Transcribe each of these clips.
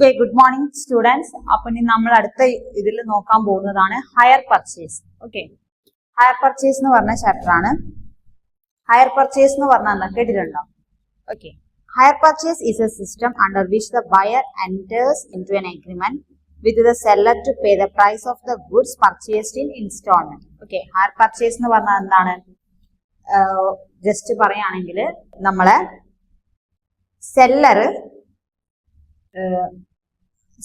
Okay, good morning students. അപ്പോൾ ഇനി നമ്മൾ അടുത്ത ഇതിൽ നോക്കാൻ പോകുന്നതാണ് higher purchase. Okay, higher purchase എന്ന് പറഞ്ഞ ചാപ്റ്റർ ആണ്. ഹയർ പർച്ചേസ് എന്ന് പറഞ്ഞാൽ എന്താ കേട്ടിട്ടുണ്ടോ? Okay, higher purchase is A system under which the buyer enters into an agreement with the seller to pay the price of the goods purchased in installment. Okay, higher purchase എന്ന് പറഞ്ഞാൽ എന്താണ്? Just പറയുകയാണെങ്കിൽ നമ്മളെ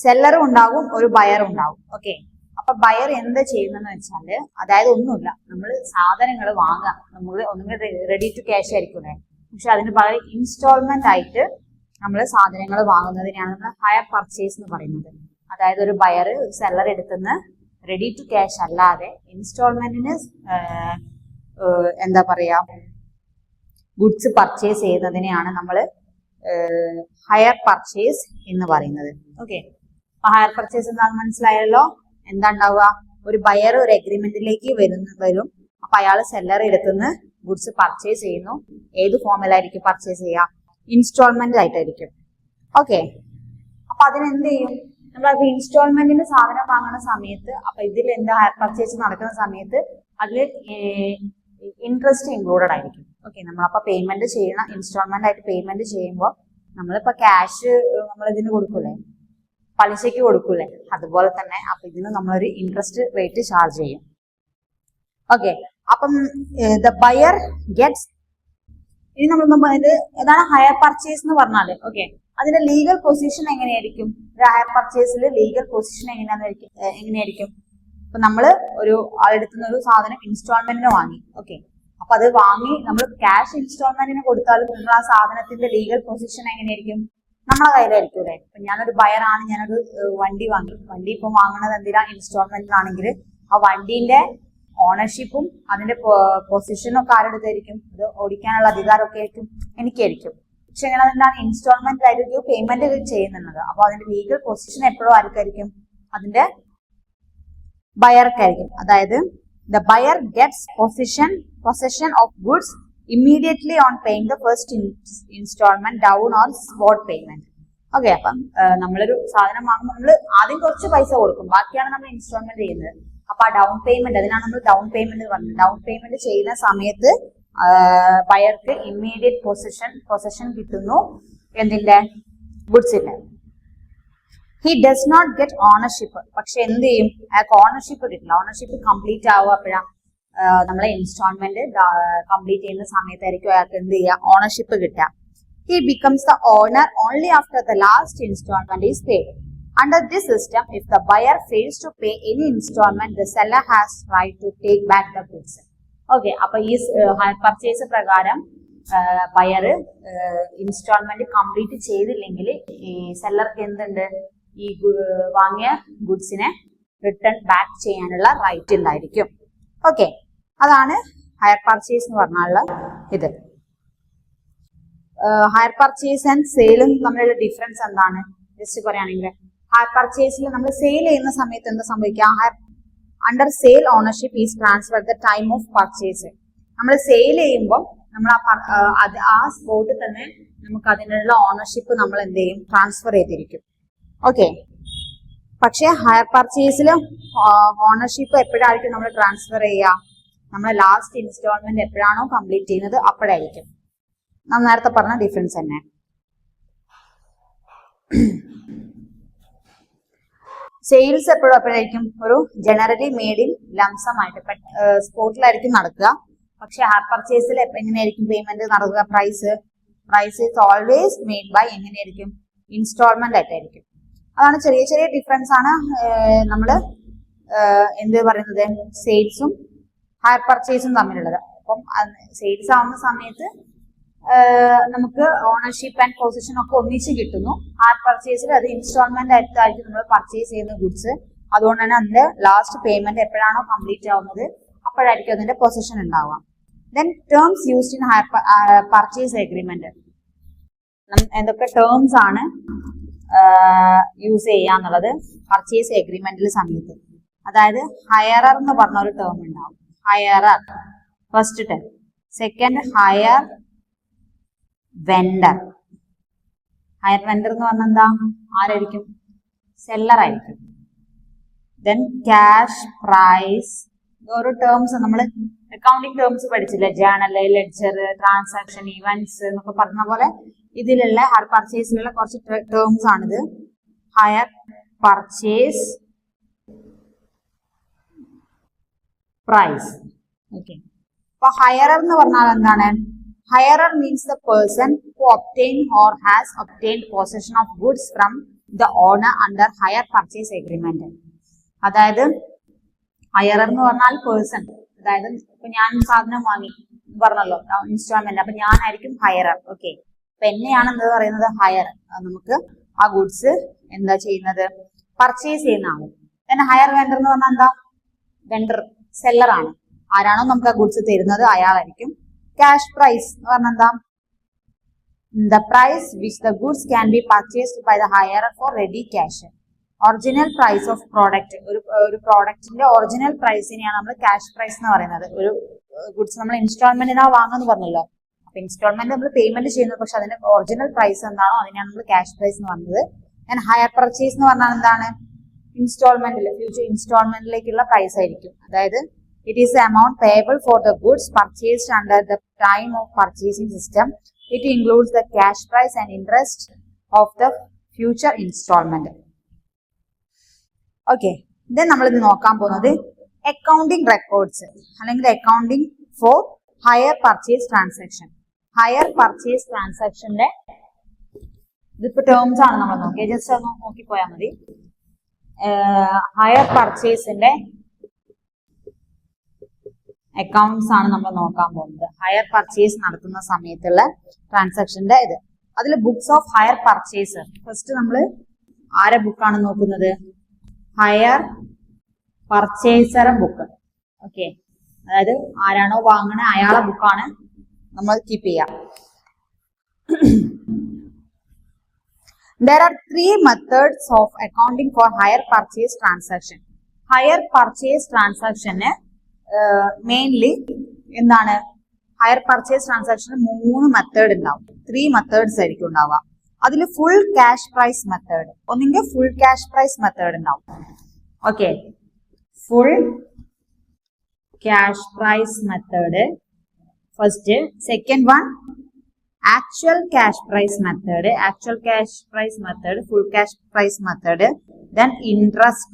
സെല്ലറും ഉണ്ടാവും, ഒരു ബയറും ഉണ്ടാവും. Okay, അപ്പൊ buyer എന്താ ചെയ്യുന്നതെന്ന് വെച്ചാല്, അതായത് ഒന്നുമില്ല, നമ്മൾ സാധനങ്ങൾ വാങ്ങാം, നമ്മൾ ഒന്നുകിൽ റെഡി ടു ക്യാഷ് ആയിരിക്കും, പക്ഷെ അതിന് പകരം ഇൻസ്റ്റാൾമെന്റ് ആയിട്ട് നമ്മൾ സാധനങ്ങൾ വാങ്ങുന്നതിനാണ് നമ്മൾ ഹയർ പർച്ചേസ് എന്ന് പറയുന്നത്. അതായത് ഒരു ബയർ സെല്ലർ എടുത്തുനിന്ന് റെഡി ടു ക്യാഷ് അല്ലാതെ ഇൻസ്റ്റാൾമെന്റിന് എന്താ പറയാ ഗുഡ്സ് പർച്ചേസ് ചെയ്യുന്നതിനെയാണ് നമ്മൾ ഹയർ പർച്ചേസ് എന്ന് പറയുന്നത്. ഓക്കെ, അപ്പൊ ഹയർ പർച്ചേസ് എന്താണെന്ന് മനസ്സിലായല്ലോ. എന്താ ഉണ്ടാവുക? ഒരു ബയർ ഒരു എഗ്രിമെന്റിലേക്ക് വരും. അപ്പൊ അയാൾ സെല്ലർ എടുത്തുനിന്ന് ഗുഡ്സ് പർച്ചേസ് ചെയ്യുന്നു. ഏത് ഫോമിലായിരിക്കും പർച്ചേസ് ചെയ്യുക? ഇൻസ്റ്റാൾമെന്റ് ആയിട്ടായിരിക്കും. ഓക്കെ, അപ്പൊ അതിനെന്ത് ചെയ്യും? നമ്മൾ ഇൻസ്റ്റാൾമെന്റിന് സാധനം വാങ്ങുന്ന സമയത്ത്, അപ്പൊ ഇതിൽ എന്താ ഹയർ പർച്ചേസ് നടക്കുന്ന സമയത്ത് അതിൽ ഇൻട്രസ്റ്റ് ഇൻക്ലൂഡഡ് ആയിരിക്കും. ഓക്കെ, നമ്മളപ്പോ പേയ്മെന്റ് ചെയ്യണം. ഇൻസ്റ്റാൾമെന്റ് ആയിട്ട് പേയ്മെന്റ് ചെയ്യുമ്പോൾ നമ്മളിപ്പോ ക്യാഷ് നമ്മൾ ഇതിന് കൊടുക്കൂലേ, പലിശയ്ക്ക് കൊടുക്കൂലേ, അതുപോലെ തന്നെ അപ്പൊ ഇതിന് നമ്മളൊരു ഇൻട്രസ്റ്റ് റേറ്റ് ചാർജ് ചെയ്യും. ഓക്കെ, അപ്പം ദ ബയർ ഗെറ്റ്സ്, ഇനി നമ്മൾ ഏതാണ് ഹയർ പർച്ചേസ് എന്ന് പറഞ്ഞാല്. ഓക്കെ, അതിന്റെ ലീഗൽ പൊസിഷൻ എങ്ങനെയായിരിക്കും? ഹയർ പർച്ചേസിൽ ലീഗൽ പൊസിഷൻ എങ്ങനെയായിരിക്കും? ഇപ്പൊ നമ്മള് ഒരു ആളെടുത്തുന്ന ഒരു സാധനം ഇൻസ്റ്റാൾമെന്റിന് വാങ്ങി. ഓക്കെ, അപ്പൊ അത് വാങ്ങി നമ്മൾ ക്യാഷ് ഇൻസ്റ്റാൾമെന്റിന് കൊടുത്താലും നിങ്ങൾ ആ സാധനത്തിന്റെ ലീഗൽ പൊസിഷൻ എങ്ങനെയായിരിക്കും? നമ്മളെ കയ്യിലായിരിക്കും അല്ലെ. ഇപ്പൊ ഞാനൊരു ബയറാണ്, ഞാനൊരു വണ്ടി വാങ്ങി. വണ്ടി ഇപ്പം വാങ്ങുന്നത് എന്തിനാ? ഇൻസ്റ്റാൾമെന്റിനാണെങ്കിൽ ആ വണ്ടീന്റെ ഓണർഷിപ്പും അതിന്റെ പൊസിഷനും ഒക്കെ ആരുടെ അടുത്തായിരിക്കും? അത് ഓടിക്കാനുള്ള അധികാരമൊക്കെ ആയിരിക്കും എനിക്കായിരിക്കും. പക്ഷെ എങ്ങനെ എന്താണ് ഇൻസ്റ്റാൾമെന്റ് ആയിട്ട് പേയ്മെന്റ് ചെയ്യുന്നത്? അപ്പൊ അതിന്റെ ലീഗൽ പൊസിഷൻ എപ്പോഴും ആർക്കായിരിക്കും? അതിന്റെ ബയർക്കായിരിക്കും. അതായത് the buyer gets possession of goods immediately on paying the first installment down or spot payment. Okay, അപ്പം നമ്മളൊരു സാധനം വാങ്ങുമ്പോൾ നമ്മൾ ആദ്യം കുറച്ച് പൈസ കൊടുക്കും, ബാക്കിയാണ് നമ്മൾ ഇൻസ്റ്റാൾമെന്റ് ചെയ്യുന്നത്. അപ്പൊ ആ ഡൗൺ പേയ്മെന്റ്, അതിനാണ് നമ്മൾ ഡൗൺ പേയ്മെന്റ് പറഞ്ഞത്. ഡൗൺ പേയ്മെന്റ് ചെയ്യുന്ന സമയത്ത് ബയർക്ക് ഇമ്മീഡിയറ്റ് പൊസഷൻ കിട്ടുന്നു എന്തിന്റെ? ഗുഡ്സിന്റെ. He does not get ownership. പക്ഷെ എന്ത് ചെയ്യും? അയാൾക്ക് ഓണർഷിപ്പ് കിട്ടില്ല. ഓണർഷിപ്പ് കംപ്ലീറ്റ് ആവുക അപ്പോഴാ നമ്മളെ ഇൻസ്റ്റാൾമെന്റ് കംപ്ലീറ്റ് ചെയ്യുന്ന സമയത്തായിരിക്കും അയാൾക്ക് എന്ത് ചെയ്യുക? ഓണർഷിപ്പ് കിട്ടുക. He becomes the owner only after the last instalment is paid. Under this system, if the buyer fails to pay any installment, the seller has right to take back the goods. Okay, അപ്പൊ ഈ higher purchase പ്രകാരം buyer instalment complete ചെയ്തില്ലെങ്കിൽ ഈ സെല്ലർക്ക് എന്തുണ്ട്? ഈ വാങ്ങിയ ഗുഡ്സിനെ return back ചെയ്യാനുള്ള right ഉണ്ടായിരിക്കും. ഓക്കെ, അതാണ് ഹയർ പർച്ചേസ് എന്ന് പറഞ്ഞാലുള്ള ഇത്. ഹയർ പർച്ചേസ് ആൻഡ് സെയിലും തമ്മിലുള്ള ഡിഫറൻസ് എന്താണ്? ജസ്റ്റ് പറയുകയാണെങ്കിൽ ഹയർ പർച്ചേസിൽ നമ്മൾ സെയിൽ ചെയ്യുന്ന സമയത്ത് എന്താ സംഭവിക്കുക? Under sale ownership is transfer the time of purchase. നമ്മൾ സെയിൽ ചെയ്യുമ്പോൾ നമ്മൾ ആ സ്പോട്ടിൽ തന്നെ നമുക്ക് അതിനുള്ള ഓണർഷിപ്പ് നമ്മൾ എന്ത് ചെയ്യും? ട്രാൻസ്ഫർ ചെയ്തിരിക്കും. ഓക്കെ, പക്ഷെ ഹയർ പർച്ചേസിൽ ഓണർഷിപ്പ് എപ്പോഴായിരിക്കും നമ്മൾ ട്രാൻസ്ഫർ ചെയ്യുക? നമ്മൾ ലാസ്റ്റ് ഇൻസ്റ്റാൾമെന്റ് എപ്പോഴാണോ കംപ്ലീറ്റ് ചെയ്യുന്നത് അപ്പോഴായിരിക്കും. നാം നേരത്തെ പറഞ്ഞ ഡിഫറൻസ് തന്നെ. സെയിൽസ് എപ്പോഴായിരിക്കും? ഒരു ജനറലി മെയ്ഡ് ഇൻ ലംസം ആയിട്ട് സ്പോട്ടിലായിരിക്കും നടക്കുക. പക്ഷെ ഹയർ പർച്ചേസിൽ എങ്ങനെയായിരിക്കും പേയ്മെന്റ് നടക്കുക? Price is always made by എങ്ങനെയായിരിക്കും? ഇൻസ്റ്റാൾമെന്റ് ആയിട്ടായിരിക്കും. അതാണ് ചെറിയ ചെറിയ ഡിഫറൻസ് ആണ് നമ്മള് എന്ത് പറയുന്നത്, സെയിൽസും ഹയർ പർച്ചേസും തമ്മിലുള്ളത്. അപ്പം സെയിൽസ് ആവുന്ന സമയത്ത് നമുക്ക് ഓണർഷിപ്പ് ആൻഡ് പൊസിഷൻ ഒക്കെ ഒന്നിച്ച് കിട്ടുന്നു. ഹയർ പർച്ചേസിൽ അത് ഇൻസ്റ്റാൾമെന്റ് ആയിട്ടായിരിക്കും നമ്മൾ പർച്ചേസ് ചെയ്യുന്ന ഗുഡ്സ്. അതുകൊണ്ടാണ് അതിന്റെ ലാസ്റ്റ് പേയ്മെന്റ് എപ്പോഴാണോ കംപ്ലീറ്റ് ആവുന്നത് അപ്പോഴായിരിക്കും അതിന്റെ പൊസിഷൻ ഉണ്ടാവുക. Then terms used in hire purchase agreement. എന്തൊക്കെ ടേംസ് ആണ് യൂസ് ചെയ്യാന്നുള്ളത് പർച്ചേസ് എഗ്രിമെന്റിൽ സമയത്ത്? അതായത് ഹയറർ എന്ന് പറഞ്ഞ ഒരു ടേം ഉണ്ടാവും. Hirer first term. Second hire vendor. Hire vendor എന്ന് പറഞ്ഞാൽ എന്താ? ആരായിരിക്കും? സെല്ലർ ആയിരിക്കും. ദെൻ ക്യാഷ് പ്രൈസ്, ഓരോ ടേംസ് നമ്മൾ അക്കൗണ്ടിങ് ടേംസ് പഠിച്ചില്ലേ, ജേണൽ, ലെഡ്ജർ, ട്രാൻസാക്ഷൻ, ഇവന്റ്സ് എന്നൊക്കെ പറഞ്ഞ പോലെ ഇതിലുള്ള ഹയർ പർച്ചേസിലുള്ള കുറച്ച് ടേംസ് ആണിത്. Hire purchase price. ഓക്കെ, അപ്പൊ ഹയറർ എന്ന് പറഞ്ഞാൽ എന്താണ്? Hirer means the person who obtain or has obtained possession of goods from the owner under hire purchase agreement. അതായത് ഹയറർ എന്ന് പറഞ്ഞാൽ പേഴ്സൺ, അതായത് ഇപ്പൊ ഞാൻ സാധനം വാങ്ങി പറഞ്ഞല്ലോ ഇൻസ്റ്റാൾമെന്റ്, അപ്പൊ ഞാനായിരിക്കും ഹയറർ. ഓക്കെ, അപ്പൊ എന്നെയാണ് എന്താ പറയുന്നത് ഹയർ. നമുക്ക് ആ ഗുഡ്സ് എന്താ ചെയ്യുന്നത്, പർച്ചേസ് ചെയ്യുന്ന ആള്. പിന്നെ ഹയർ വെണ്ടർ എന്ന് പറഞ്ഞാൽ എന്താ? വെണ്ടർ, സെല്ലർ ആണ്. ആരാണോ നമുക്ക് ആ ഗുഡ്സ് തരുന്നത് അയാളായിരിക്കും. ക്യാഷ് പ്രൈസ് എന്ന് പറഞ്ഞാൽ എന്താ? The price which the goods can be purchased by the hirer for ready cash. Original price of product, ഒരു പ്രോഡക്റ്റിന്റെ ഒറിജിനൽ പ്രൈസിനെയാണ് നമ്മൾ ക്യാഷ് പ്രൈസ് എന്ന് പറയുന്നത്. ഒരു ഗുഡ്സ് നമ്മൾ ഇൻസ്റ്റാൾമെന്റിനാ വാങ്ങുന്നു പറഞ്ഞല്ലോ, അപ്പൊ ഇൻസ്റ്റാൾമെന്റ് നമ്മൾ പേയ്മെന്റ് ചെയ്യുന്നു, പക്ഷെ അതിന്റെ ഒറിജിനൽ പ്രൈസ് എന്താണോ അതിനാണ് നമ്മൾ ക്യാഷ് പ്രൈസ് എന്ന് പറഞ്ഞത്. ഞാൻ ഹയർ പർച്ചേസ് എന്ന് പറഞ്ഞാൽ എന്താണ്? ഇൻസ്റ്റാൾമെന്റിൽ, ഫ്യൂച്ചർ ഇൻസ്റ്റാൾമെന്റിലേക്കുള്ള പ്രൈസ് ആയിരിക്കും. അതായത് it is the amount payable for the goods purchased under the time of purchasing system. It includes the cash price and interest of the future instalment. Okay, ഇത് നമ്മൾ ഇത് നോക്കാൻ പോകുന്നത് അക്കൗണ്ടിംഗ് റെക്കോർഡ്സ് അല്ലെങ്കിൽ accounting for hire purchase transaction. Hire purchase ട്രാൻസാക്ഷന്റെ ഇതിപ്പോ terms ആണ് നമ്മൾ നോക്കിയത്, ജസ്റ്റ് ഒന്ന് നോക്കിപ്പോയാൽ മതി. ഹയർ പർച്ചേസിന്റെ അക്കൗണ്ട്സ് ആണ് നമ്മൾ നോക്കാൻ പോകുന്നത്. ഹയർ പർച്ചേസ് നടത്തുന്ന സമയത്തുള്ള ട്രാൻസാക്ഷന്റെ ഇത്. അതിൽ books of hire purchaser. First നമ്മൾ ആരെ ബുക്കാണ് നോക്കുന്നത്? Higher purchaser book. ഓക്കെ, അതായത് ആരാണോ വാങ്ങണ അയാളെ ബുക്കാണ് നമ്മൾ കീപ്പ് ചെയ്യാം. There are three methods of accounting for hire purchase transaction. Hire purchase transaction mainly എന്താണ്? ഹയർ പർച്ചേസ് ട്രാൻസാക്ഷന് 3 മെത്തേഡ് ഉണ്ടാവും. 3 മെത്തേഡ്സ് ആയിരിക്കും ഉണ്ടാവുക. അതിൽ ഫുൾ ക്യാഷ് പ്രൈസ് മെത്തേഡ്, ഒന്നെങ്കിൽ ഫുൾ ക്യാഷ് പ്രൈസ് മെത്തേഡ് ഉണ്ടാവും. Okay, full cash price method first. Second one actual cash price method, actual cash price method, full cash price method, then interest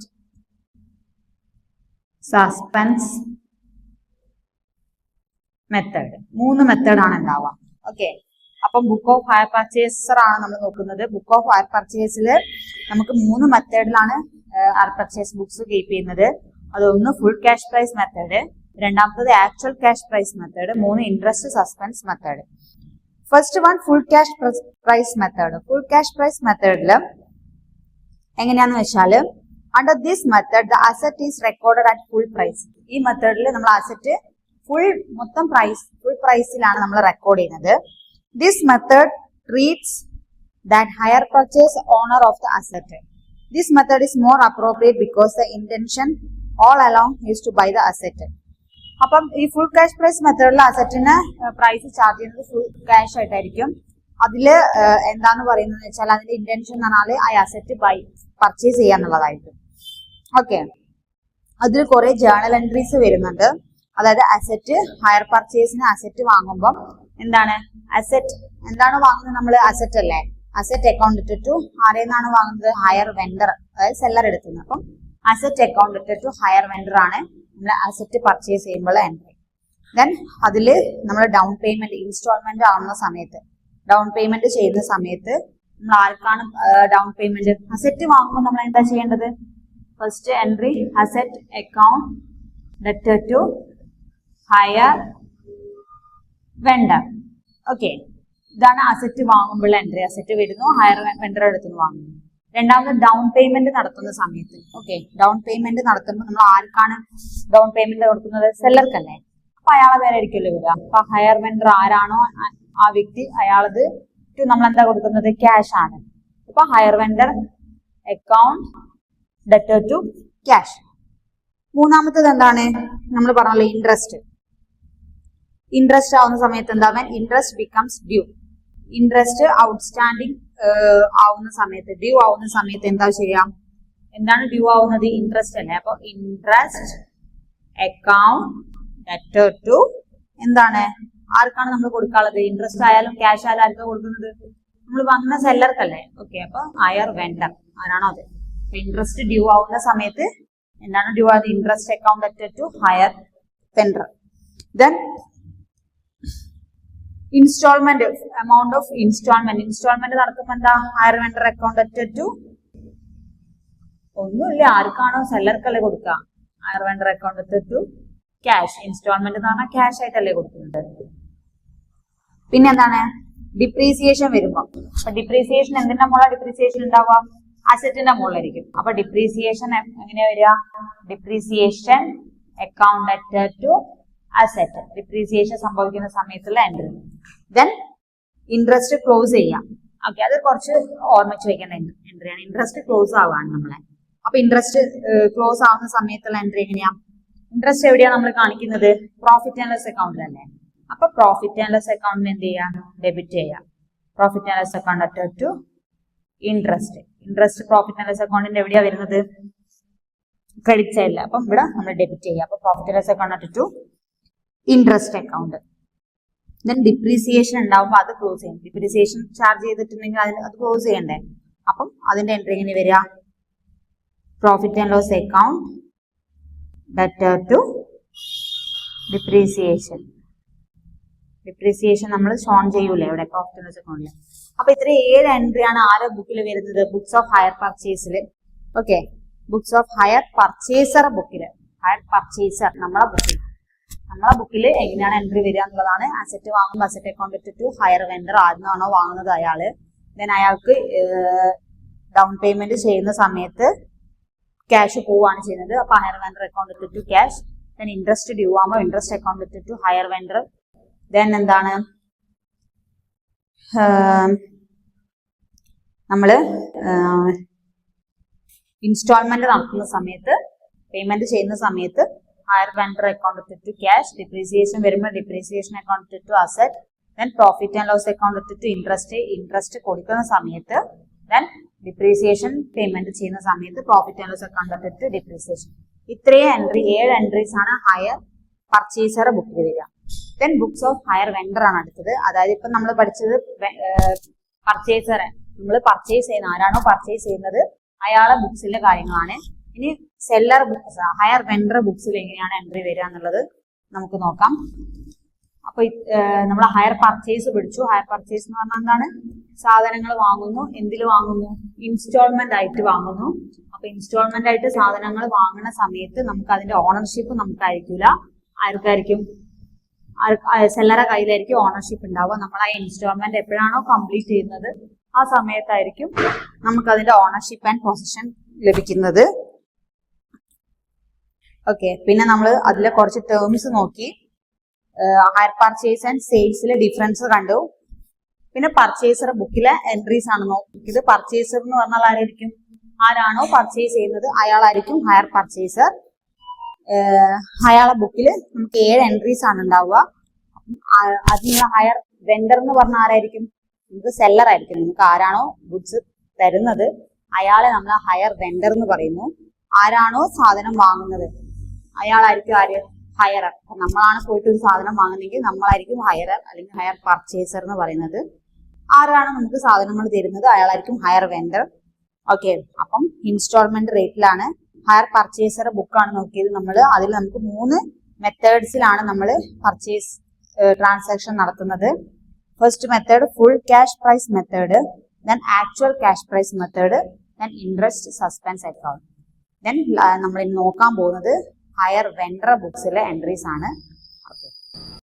suspense method. 3 method ആണ് ഉണ്ടാവുക. Okay, അപ്പം book of hire purchaser ആണ് നമ്മൾ നോക്കുന്നത്. Book of hire പർച്ചേസിൽ നമുക്ക് 3 മെത്തേഡിലാണ് hire purchase books keep ചെയ്യുന്നത്. അതൊന്ന് ഫുൾ ക്യാഷ് പ്രൈസ് മെത്തേഡ്, രണ്ടാമത്തത് actual cash price method, 3 interest suspense method. First one full cash price method. Full cash price മെത്തേഡിൽ എങ്ങനെയാന്ന് വെച്ചാൽ, under this method the asset is recorded at full price. ഈ മെത്തേഡിൽ നമ്മൾ asset മൊത്തം price, full പ്രൈസിലാണ് നമ്മൾ record ചെയ്യുന്നത്. This method treats that hire purchase owner of the asset. This method is more appropriate because the intention all along is to buy the asset. അപ്പം ഈ full cash price മെത്തേഡിൽ അസറ്റിന് price charge ചെയ്യുന്നത് full cash ആയിട്ടായിരിക്കും. അതില് എന്താന്ന് പറയുന്നത് വെച്ചാൽ അതിന്റെ ഇന്റൻഷൻ എന്ന് പറഞ്ഞാൽ ആ അസറ്റ് പർച്ചേസ് ചെയ്യാന്നുള്ളതായിരിക്കും. ഓക്കെ, അതിൽ കുറെ ജേണൽ എൻട്രീസ് വരുന്നുണ്ട്. അതായത് അസറ്റ്, ഹയർ പർച്ചേസിന് അസറ്റ് വാങ്ങുമ്പോൾ എന്താണ് അസറ്റ്, എന്താണ് വാങ്ങുന്നത് നമ്മൾ? അസറ്റ് അല്ലേ? അസറ്റ് അക്കൗണ്ട് ടു ആരെന്നാണ് വാങ്ങുന്നത്? ഹയർ വെണ്ടർ, അതായത് സെല്ലർ എടുക്കുന്നത്. അപ്പം asset account to hire vendor ആണ് നമ്മൾ അസറ്റ് പർച്ചേസ് ചെയ്യുമ്പോൾ എൻട്രി. ദെൻ അതിൽ നമ്മൾ ഡൗൺ പേയ്മെന്റ്, ഇൻസ്റ്റാൾമെന്റ് ആവുന്ന സമയത്ത്, ഡൗൺ പേയ്മെന്റ് ചെയ്യുന്ന സമയത്ത് നമ്മൾ ആർക്കാണ് ഡൗൺ പേയ്മെന്റ്? അസറ്റ് വാങ്ങുമ്പോൾ നമ്മൾ എന്താ ചെയ്യേണ്ടത്? First entry asset account debtor to hire vendor. Okay, ഇതാണ് അസറ്റ് വാങ്ങുമ്പോൾ എൻട്രി. അസറ്റ് വരുന്നു, ഹയർ വെണ്ടർ അടുത്തുനിന്ന് വാങ്ങുന്നു. രണ്ടാമത് ഡൗൺ പേയ്മെന്റ് നടത്തുന്ന സമയത്ത്, ഓക്കെ, ഡൗൺ പേയ്മെന്റ് നടത്തുമ്പോൾ നമ്മൾ ആർക്കാണ് ഡൗൺ പേയ്മെന്റ് കൊടുക്കുന്നത്? സെല്ലർക്കല്ലേ. അപ്പൊ അയാളെ പേരായിരിക്കുമല്ലോ വരിക. അപ്പൊ ഹയർ വെണ്ടർ ആരാണോ ആ വ്യക്തി, അയാളത് നമ്മൾ എന്താ കൊടുക്കുന്നത്? ക്യാഷ് ആണ്. അപ്പൊ hire vendor account debtor to cash. മൂന്നാമത്തത് എന്താണ്? നമ്മൾ പറഞ്ഞല്ലോ ഇൻട്രസ്റ്റ്. ഇൻട്രസ്റ്റ് ആവുന്ന സമയത്ത് എന്താ? Interest becomes due. Interest outstanding ആവുന്ന സമയത്ത്, ഡ്യൂ ആവുന്ന സമയത്ത് എന്താ ചെയ്യാം? എന്താണ് ഡ്യൂ ആവുന്നത്? ഇൻട്രസ്റ്റ് അല്ലേ. അപ്പൊ ഇൻട്രസ്റ്റ് അക്കൗണ്ട് ഡെറ്റർ ടു എന്താണ്, ആർക്കാണ് നമ്മൾ കൊടുക്കാനുള്ളത്? ഇൻട്രസ്റ്റ് ആയാലും ക്യാഷ് ആയാലും ആർക്കാണ് കൊടുക്കുന്നത്? നമ്മൾ വാങ്ങുന്ന സെല്ലർക്കല്ലേ. ഓക്കെ, അപ്പൊ ഹയർ വെണ്ടർ ആരാണോ അത്. ഇൻട്രസ്റ്റ് ഡ്യൂ ആവുന്ന സമയത്ത് എന്താണ് ഡ്യൂ ആവുന്നത്? Interest account debtor to hire vendor. Then installment, amount of installment നടക്കുമ്പോ എന്താ? Hire vendor account debtor to ഒന്നുമില്ല, ആർക്കാണോ സെല്ലർക്കല്ലേ കൊടുക്കുക. Hire vendor account debtor to cash. Installment എന്ന് പറഞ്ഞാൽ ക്യാഷ് ആയിട്ടല്ലേ കൊടുക്കുന്നത്. പിന്നെ എന്താണ്? ഡിപ്രീസിയേഷൻ വരുമ്പോ, അപ്പൊ ഡിപ്രീസിയേഷൻ എന്തിന്റെ മുകളിൽ ഡിപ്രീസിയേഷൻ ഉണ്ടാവുക? അസറ്റിന്റെ മുകളിലായിരിക്കും. അപ്പൊ ഡിപ്രീസിയേഷൻ എങ്ങനെയാ വരിക? Depreciation account debtor to asset. Depreciation സംഭവിക്കുന്ന സമയത്തുള്ള എൻട്രി. ദെൻ ഇൻട്രസ്റ്റ് ക്ലോസ് ചെയ്യാം. ഓക്കെ, അത് കുറച്ച് ഓർമ്മിച്ച് വെക്കേണ്ട എൻട്രിയാണ്. ഇൻട്രസ്റ്റ് ക്ലോസ് ആവാണ് നമ്മളെ. അപ്പൊ ഇൻട്രസ്റ്റ് ക്ലോസ് ആവുന്ന സമയത്തുള്ള എൻട്രി എങ്ങനെയാ? ഇൻട്രസ്റ്റ് എവിടെയാണ് നമ്മൾ കാണിക്കുന്നത്? പ്രോഫിറ്റ് ആൻഡ് ലോസ് അക്കൗണ്ടിലല്ലേ. അപ്പൊ പ്രോഫിറ്റ് ആൻഡ് ലോസ് അക്കൗണ്ടിന് എന്ത് ചെയ്യാം? ഡെബിറ്റ് ചെയ്യാം. Profit and loss account debtor to interest. Interest profit and loss അക്കൗണ്ടിന്റെ എവിടെയാ വരുന്നത്? ക്രെഡിറ്റ് സൈഡിൽ. അപ്പം ഇവിടെ നമ്മൾ ഡെബിറ്റ് ചെയ്യാം. അപ്പൊ profit and loss account debtor to interest account. Then depreciation ഉണ്ടാവുമ്പോൾ അത് ക്ലോസ് ചെയ്യും. ഡിപ്രീസിയേഷൻ ചാർജ് ചെയ്തിട്ടുണ്ടെങ്കിൽ അത് ക്ലോസ് ചെയ്യണ്ടേ. അപ്പം അതിന്റെ എൻട്രി എങ്ങനെ വരിക? Profit and loss account debtor to depreciation. Depreciation നമ്മൾ ഷോൺ ചെയ്യൂലേ ഇവിടെ പ്രോഫിറ്റ് ആൻഡ് ലോസ് അക്കൗണ്ടിൽ. അപ്പൊ ഇത്ര 7 എൻട്രിയാണ് ആരോ ബുക്കിൽ വരുന്നത്? ബുക്സ് ഓഫ് ഹയർ പർച്ചേസിൽ. Okay, books of hire purchaser ബുക്കിൽ. ഹയർ പർച്ചേസർ നമ്മളെ ബുക്കിൽ എങ്ങനെയാണ് എൻട്രി വരിക എന്നുള്ളതാണ്. അസറ്റ് വാങ്ങുമ്പോൾ asset account debtor to hire vendor. ആദ്യമാണോ വാങ്ങുന്നത് അയാള്. ദെൻ അയാൾക്ക് ഡൗൺ പേയ്മെന്റ് ചെയ്യുന്ന സമയത്ത് ക്യാഷ് പോവാണ് ചെയ്യുന്നത്. അപ്പൊ hire vendor account debtor to cash. Then interest due ആകുമ്പോൾ interest account debtor to hire vendor. Then എന്താണ് നമ്മള് ഇൻസ്റ്റാൾമെന്റ് നടത്തുന്ന സമയത്ത്, പേയ്മെന്റ് ചെയ്യുന്ന സമയത്ത് hire vendor account debtor to cash. Depreciation വരുമ്പോൾ depreciation account debtor to asset. Then profit and loss account debtor to interest കൊടുക്കുന്ന സമയത്ത്. ദെൻ ഡിപ്രീസിയേഷൻ പേയ്മെന്റ് ചെയ്യുന്ന സമയത്ത് profit and loss account debtor to depreciation. ഇത്രയും entry 7 entries ആണ് higher purchaser ബുക്കിൽ വരിക. Then books of higher vendor ആണ് അടുത്തത്. അതായത് ഇപ്പൊ നമ്മൾ പഠിച്ചത് പർച്ചേസർ, നമ്മൾ പർച്ചേസ് ചെയ്യുന്ന ആരാണോ പർച്ചേസ് ചെയ്യുന്നത് അയാളെ ബുക്സിലെ കാര്യങ്ങളാണ്. ഇനി സെല്ലർ ബുക്സ്, ഹയർ വെണ്ടർ ബുക്സിൽ എങ്ങനെയാണ് എൻട്രി വരിക എന്നുള്ളത് നമുക്ക് നോക്കാം. അപ്പൊ നമ്മൾ ഹയർ പർച്ചേസ് പഠിച്ചു. ഹയർ പർച്ചേസ് എന്ന് പറഞ്ഞാൽ എന്താണ്? സാധനങ്ങൾ വാങ്ങുന്നു. എന്തിൽ വാങ്ങുന്നു? ഇൻസ്റ്റാൾമെന്റ് ആയിട്ട് വാങ്ങുന്നു. അപ്പൊ ഇൻസ്റ്റാൾമെന്റ് ആയിട്ട് സാധനങ്ങൾ വാങ്ങുന്ന സമയത്ത് നമുക്ക് അതിന്റെ ഓണർഷിപ്പ് നമുക്കായിരിക്കില്ല. ആർക്കായിരിക്കും? സെല്ലറെ കയ്യിലായിരിക്കും ഓണർഷിപ്പ് ഉണ്ടാവുക. നമ്മൾ ആ ഇൻസ്റ്റാൾമെന്റ് എപ്പോഴാണോ കംപ്ലീറ്റ് ചെയ്യുന്നത് ആ സമയത്തായിരിക്കും നമുക്ക് അതിന്റെ ഓണർഷിപ്പ് ആൻഡ് പൊസിഷൻ ലഭിക്കുന്നത്. ഓക്കെ, പിന്നെ നമ്മൾ അതിലെ കുറച്ച് ടേംസ് നോക്കി. ഹയർ പർച്ചേസ് ആൻഡ് സെയിൽസിലെ ഡിഫറൻസ് കണ്ടു. പിന്നെ പർച്ചേസർ ബുക്കിലെ എൻട്രീസ് ആണ് നോക്കിയത്. പർച്ചേസർ എന്ന് പറഞ്ഞാൽ ആരായിരിക്കും? ആരാണോ പർച്ചേസ് ചെയ്യുന്നത് അയാളായിരിക്കും ഹയർ പർച്ചേസർ. അയാളെ ബുക്കിൽ നമുക്ക് 7 എൻട്രീസ് ആണ് ഉണ്ടാവുക. അതിന് ഹയർ വെണ്ടർ എന്ന് പറഞ്ഞാൽ ആരായിരിക്കും? നമുക്ക് സെല്ലർ ആയിരിക്കും. നമുക്ക് ആരാണോ ഗുഡ്സ് തരുന്നത് അയാളെ നമ്മൾ ഹയർ വെണ്ടർ എന്ന് പറയുന്നു. ആരാണോ സാധനം വാങ്ങുന്നത് അയാളായിരിക്കും ആര്? ഹയറർ. അപ്പൊ നമ്മളാണ് പോയിട്ട് ഒരു സാധനം വാങ്ങുന്നെങ്കിൽ നമ്മളായിരിക്കും ഹയറർ അല്ലെങ്കിൽ ഹയർ പർച്ചേസർ എന്ന് പറയുന്നത്. ആരാണ് നമുക്ക് സാധനങ്ങൾ തരുന്നത് അയാളായിരിക്കും ഹയർ വെണ്ടർ. ഓക്കെ, അപ്പം ഇൻസ്റ്റാൾമെന്റ് റേറ്റിലാണ്. ഹയർ പർച്ചേസർ ബുക്കാണ് നോക്കിയത് നമ്മൾ. അതിൽ നമുക്ക് 3 മെത്തേഡ്സിലാണ് നമ്മൾ പർച്ചേസ് ട്രാൻസാക്ഷൻ നടത്തുന്നത്. First method full cash price method, then actual cash price method, then interest suspense account. Then നമ്മൾ നോക്കാൻ പോകുന്നത് ഹയർ വെണ്ടർ ബുക്സിലെ എൻട്രീസ് ആണ്.